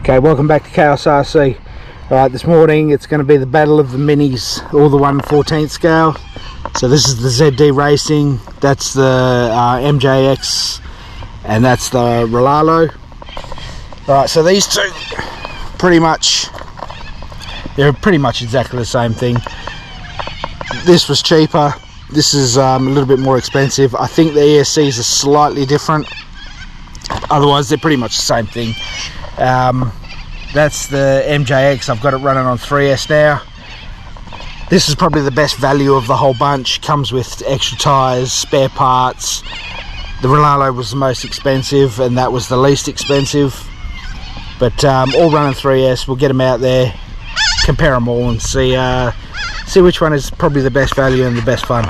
Okay, welcome back to Chaos RC. Alright, this morning it's going to be the battle of the minis, all the 1/14 scale. So this is the ZD Racing, that's the MJX, and that's the Rlaarlo. Alright, so these two, they're pretty much exactly the same thing. This was cheaper, this is a little bit more expensive. I think the ESCs are slightly different, otherwise they're pretty much the same thing. That's the MJX. I've got it running on 3S now. This is probably the best value of the whole bunch. Comes with extra tyres, spare parts. The Rlaarlo was the most expensive and that was the least expensive, but all running 3S. We'll get them out there, compare them all and see which one is probably the best value and the best fun.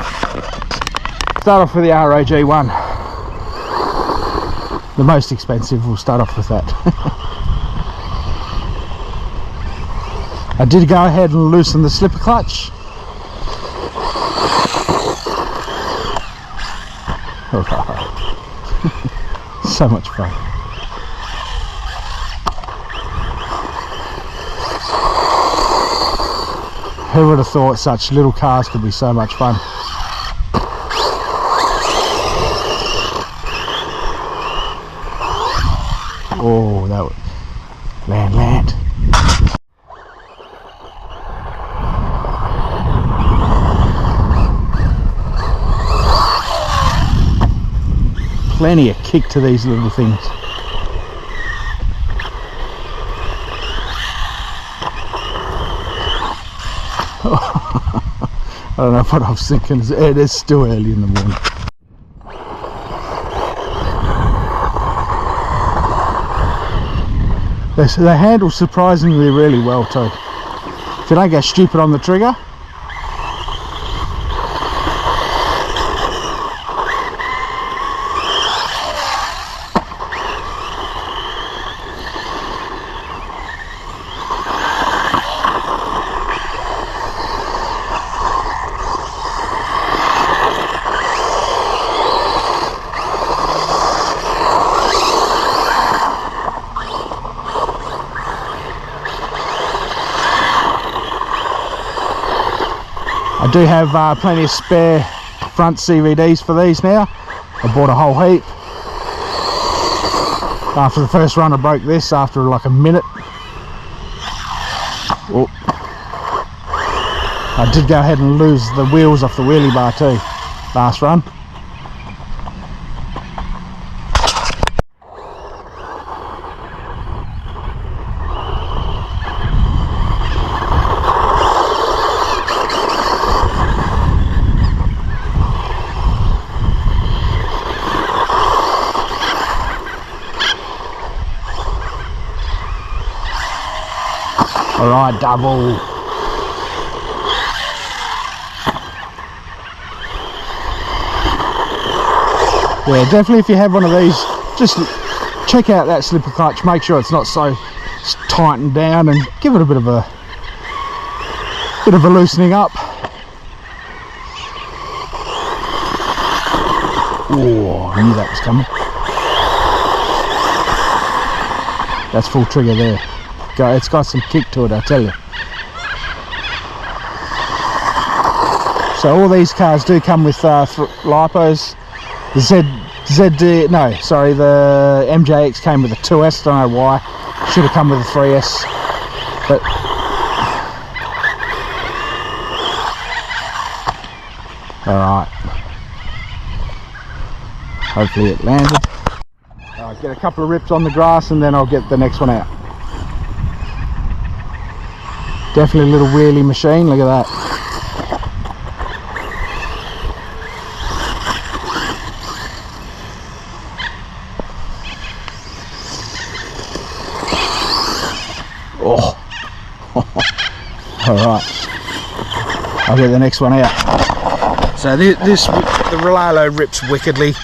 Start off with the ROG1, the most expensive. We'll start off with that. I did go ahead and loosen the slipper clutch. So much fun. Who would have thought such little cars could be so much fun? Oh, that was land. Plenty of kick to these little things. I don't know what I was thinking. It is still early in the morning. They handle surprisingly really well too. If you don't get stupid on the trigger. I do have plenty of spare front CVDs for these now. I bought a whole heap. After the first run I broke this after like a minute. Oh. I did go ahead and lose the wheels off the wheelie bar too last run. Alright, double. Yeah, definitely if you have one of these, just check out that slipper clutch, make sure it's not so tightened down and give it a bit of a loosening up. Oh, I knew that was coming. That's full trigger there. It's got some kick to it, I tell you. So all these cars do come with lipos. The the MJX came with a 2S. Don't know why. Should have come with a 3S. But all right. Hopefully it landed. I'll get a couple of rips on the grass and then I'll get the next one out. Definitely a little wheelie machine, look at that. Oh. Alright. I'll get the next one out. So the Rlaarlo rips wickedly.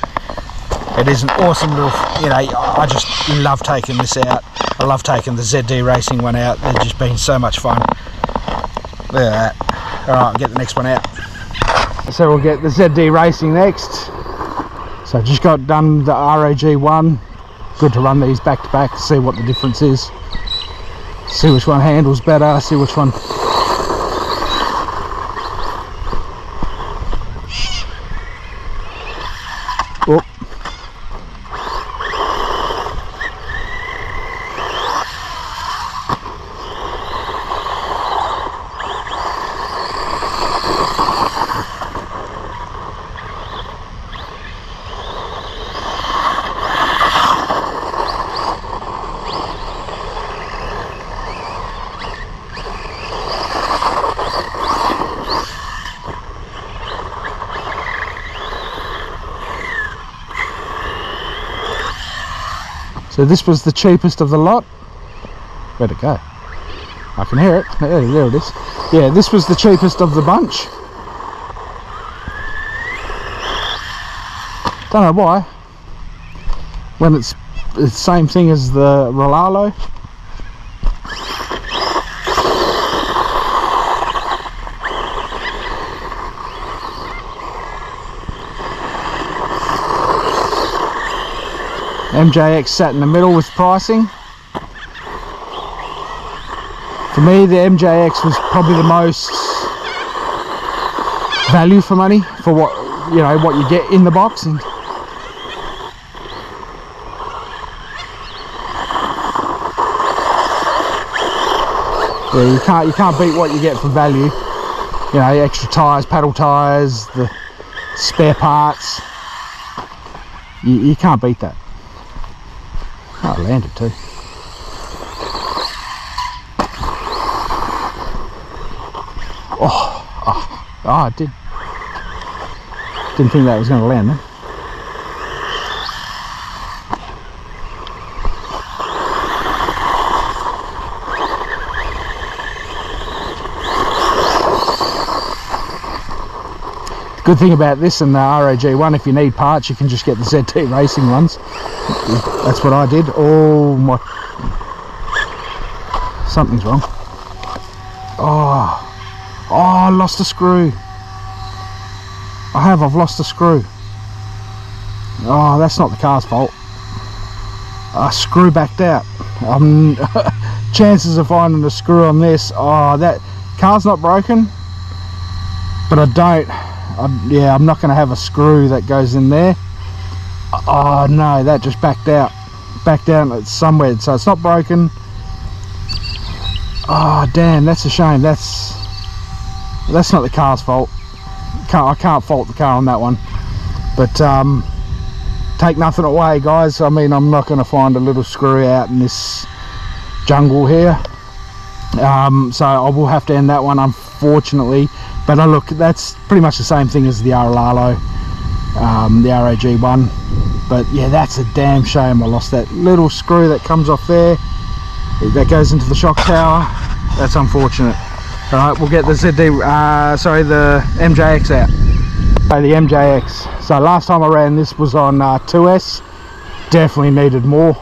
It is an awesome little, you know, I just love taking this out. I love taking the ZD Racing one out. They've just been so much fun. Look at that. Alright, I'll get the next one out. So we'll get the ZD Racing next. So just got done the ROG1. Good to run these back to back to see what the difference is. See which one handles better, see which one... Whoop. So this was the cheapest of the lot. Where'd it go? I can hear it. There it is. Yeah, this was the cheapest of the bunch. Don't know why. When it's the same thing as the Rlaarlo. MJX sat in the middle with pricing. For me, the MJX was probably the most value for money for what, you know, what you get in the box. And yeah, you can't beat what you get for value. You know, extra tyres, paddle tyres, the spare parts. You can't beat that. Oh, I landed too. Oh, I did. Didn't think that was going to land then. Good thing about this and the ROG1, if you need parts, you can just get the ZD Racing ones. That's what I did. Oh my! Something's wrong. Oh, I lost a screw. I've lost a screw. Oh, that's not the car's fault. A screw backed out. Chances of finding a screw on this. Oh, that car's not broken, but yeah, I'm not going to have a screw that goes in there. Oh no, that just backed out somewhere, so it's not broken. Oh damn, that's a shame. That's not the car's fault. I can't fault the car on that one, but take nothing away, guys. I mean, I'm not going to find a little screw out in this jungle here, so I will have to end that one, unfortunately. But look, that's pretty much the same thing as the Rlaarlo, the ROG1. But yeah, that's a damn shame I lost that little screw that comes off there. That goes into the shock tower. That's unfortunate. Alright, we'll get the the MJX out. So the MJX. So last time I ran this was on 2S. Definitely needed more.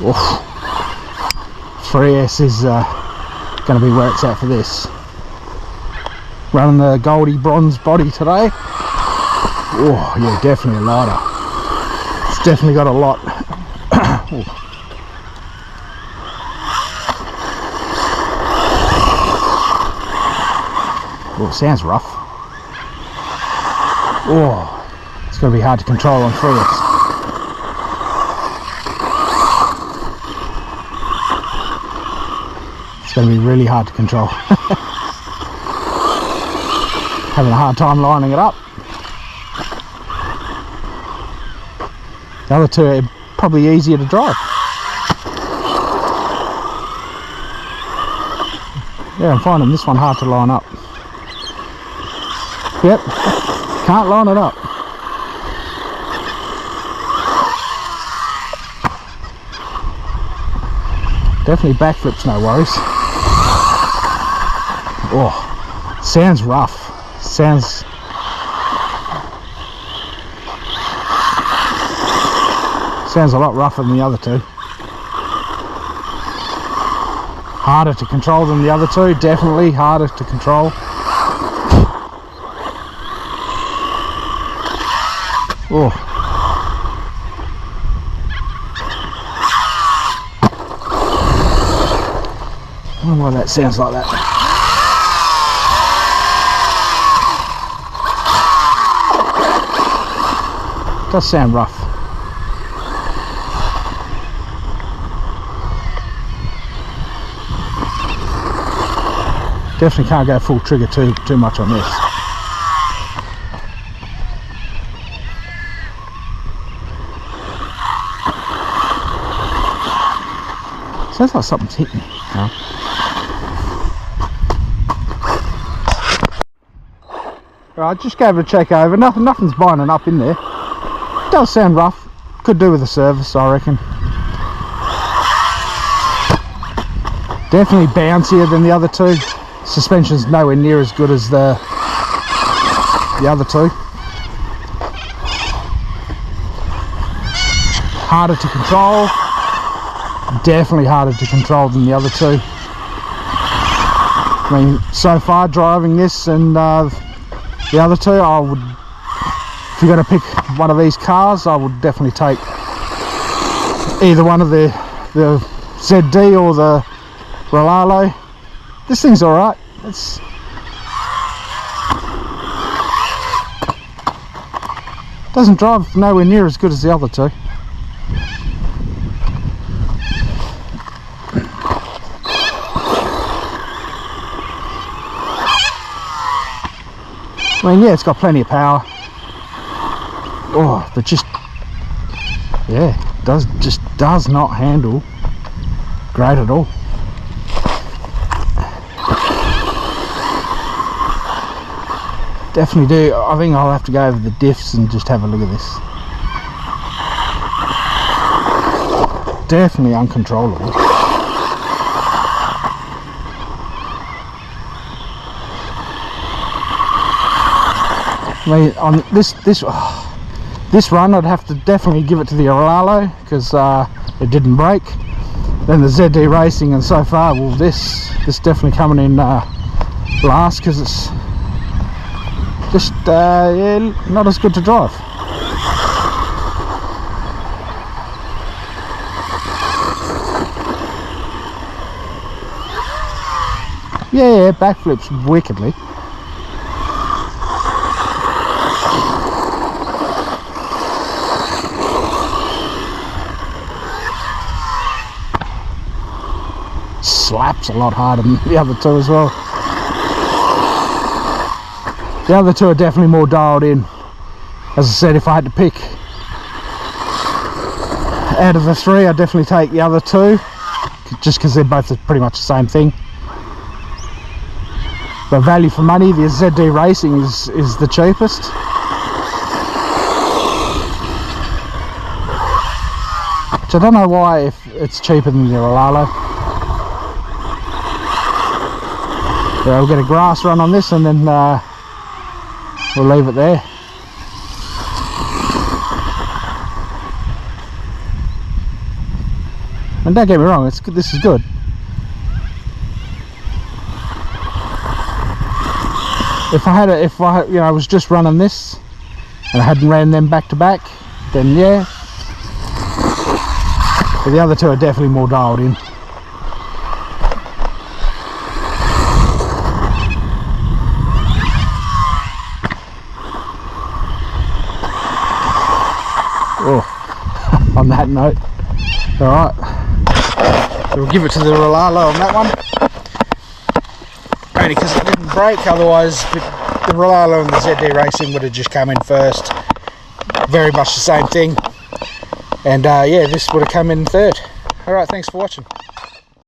Oof. 3S is going to be where it's at for this. Running the Goldie bronze body today. Oh yeah, definitely a lighter. It's definitely got a lot. Oh, it sounds rough. Oh, it's going to be hard to control on 3S. It's going to be really hard to control. Having a hard time lining it up. The other two are probably easier to drive. Yeah, I'm finding this one hard to line up. Yep, can't line it up. Definitely backflips, no worries. Oh, sounds rough. Sounds a lot rougher than the other two. Harder to control than the other two, definitely harder to control. Oh. I don't know why that sounds like that. It does sound rough. Definitely can't go full trigger too much on this. Sounds like something's hitting me. No? Right, just gave it a check over. Nothing's binding up in there. It does sound rough. Could do with a service, I reckon. Definitely bouncier than the other two. Suspension's nowhere near as good as the other two. Harder to control. Definitely harder to control than the other two. I mean, so far driving this and the other two, I would, if you're going to pick one of these cars, I would definitely take either one of the ZD or the Rlaarlo. This thing's alright. It's doesn't drive nowhere near as good as the other two. I mean, yeah, it's got plenty of power. Oh, but just, yeah, just does not handle great at all. Definitely do. I think I'll have to go over the diffs and just have a look at this. Definitely uncontrollable. I mean, on this run, I'd have to definitely give it to the Rlaarlo because it didn't break. Then the ZD Racing, and so far, well, this definitely coming in last because it's just yeah, not as good to drive. Yeah, backflips wickedly. Slaps a lot harder than the other two as well. The other two are definitely more dialed in. As I said, if I had to pick out of the three, I'd definitely take the other two, just because they're both pretty much the same thing. But value for money, the ZD Racing is the cheapest. Which I don't know why, if it's cheaper than the Rlaarlo. Yeah, we'll get a grass run on this and then we'll leave it there. And don't get me wrong, this is good. If I was just running this and I hadn't ran them back to back, then yeah. But the other two are definitely more dialed in. Oh, on that note, alright, so we'll give it to the Rlaarlo on that one, only because it didn't break. Otherwise the Rlaarlo and the ZD Racing would have just come in first, very much the same thing, and yeah, this would have come in third. Alright, thanks for watching.